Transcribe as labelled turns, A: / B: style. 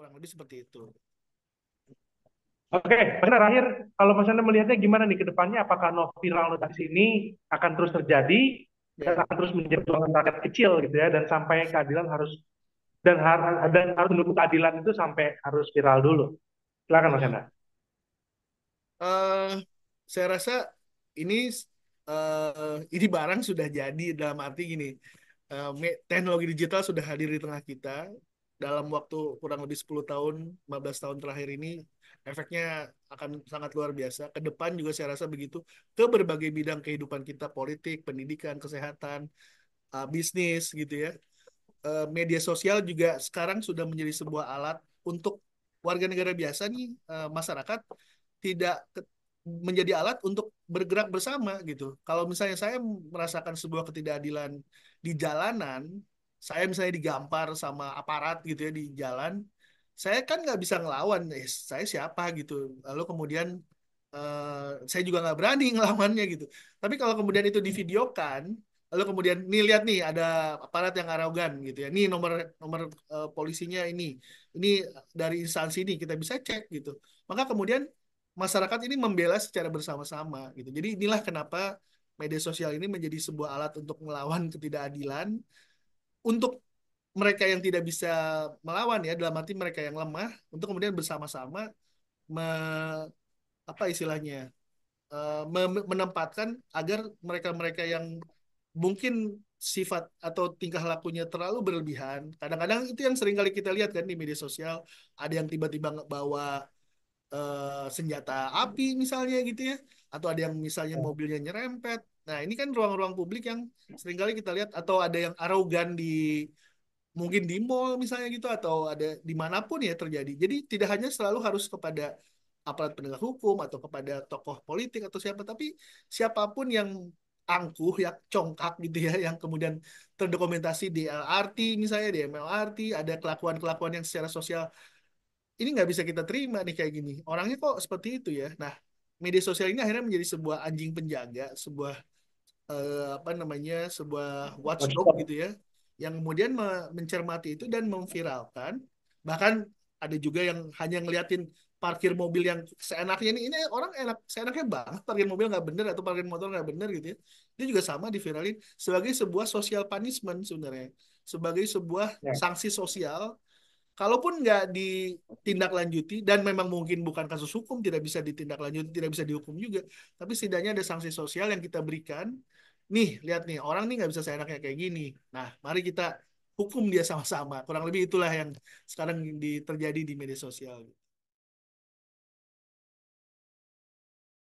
A: kurang lebih seperti itu.
B: Oke, Mas Hendra, terakhir, kalau Mas Hendra melihatnya gimana nih ke depannya? Apakah no viral notice ini akan terus terjadi dan
A: Ya.
B: akan terus menjadi perjuangan rakyat kecil gitu ya, dan sampai keadilan harus dan harus menunggu keadilan itu sampai harus viral dulu. Silakan Mas
A: Heeh.
B: Hendra.
A: Eh, saya rasa ini ini barang sudah jadi dalam arti gini, teknologi digital sudah hadir di tengah kita dalam waktu kurang lebih 10 tahun, 15 tahun terakhir ini efeknya akan sangat luar biasa. Ke depan juga saya rasa begitu ke berbagai bidang kehidupan kita, politik, pendidikan, kesehatan, bisnis gitu ya. Media sosial juga sekarang sudah menjadi sebuah alat untuk warga negara biasa nih, masyarakat tidak menjadi alat untuk bergerak bersama gitu. Kalau misalnya saya merasakan sebuah ketidakadilan di jalanan, saya misalnya digampar sama aparat gitu ya di jalan, saya kan nggak bisa ngelawan, saya siapa gitu. Lalu kemudian saya juga nggak berani ngelawannya gitu. Tapi kalau kemudian itu divideokan, lalu kemudian nih lihat nih ada aparat yang arogan gitu ya. Nih nomor nomor polisinya ini dari instansi ini kita bisa cek gitu. Maka kemudian masyarakat ini membela secara bersama-sama gitu. Jadi inilah kenapa media sosial ini menjadi sebuah alat untuk melawan ketidakadilan untuk mereka yang tidak bisa melawan ya dalam arti mereka yang lemah untuk kemudian bersama-sama me- apa istilahnya menempatkan agar mereka-mereka yang mungkin sifat atau tingkah lakunya terlalu berlebihan. Kadang-kadang itu yang sering kali kita lihat kan di media sosial, ada yang tiba-tiba bawa senjata api misalnya gitu ya, atau ada yang misalnya mobilnya nyerempet. Nah, ini kan ruang-ruang publik yang seringkali kita lihat, atau ada yang arogan di mungkin di mall misalnya gitu, atau ada dimanapun ya terjadi. Jadi tidak hanya selalu harus kepada aparat penegak hukum atau kepada tokoh politik atau siapa, tapi siapapun yang angkuh, yang congkak gitu ya, yang kemudian terdokumentasi di LRT misalnya, di MLRT, ada kelakuan-kelakuan yang secara sosial ini nggak bisa kita terima nih kayak gini. Orangnya kok seperti itu ya. Nah, media sosial ini akhirnya menjadi sebuah anjing penjaga, sebuah apa namanya, sebuah watchdog
B: Watchdog.
A: gitu ya, yang kemudian mencermati itu dan memviralkan. Bahkan ada juga yang hanya ngeliatin parkir mobil yang seenaknya ini orang enak seenaknya banget parkir mobil nggak bener atau parkir motor nggak bener gitu ya. Dia juga sama diviralin sebagai sebuah social punishment sebenarnya, sebagai sebuah
B: Ya.
A: sanksi sosial. Kalaupun nggak ditindaklanjuti dan memang mungkin bukan kasus hukum, tidak bisa ditindaklanjuti, tidak bisa dihukum juga, tapi setidaknya ada sanksi sosial yang kita berikan. Nih, lihat nih, orang nih nggak bisa seenaknya kayak gini. Nah, mari kita hukum dia sama-sama. Kurang lebih itulah yang sekarang terjadi di media sosial.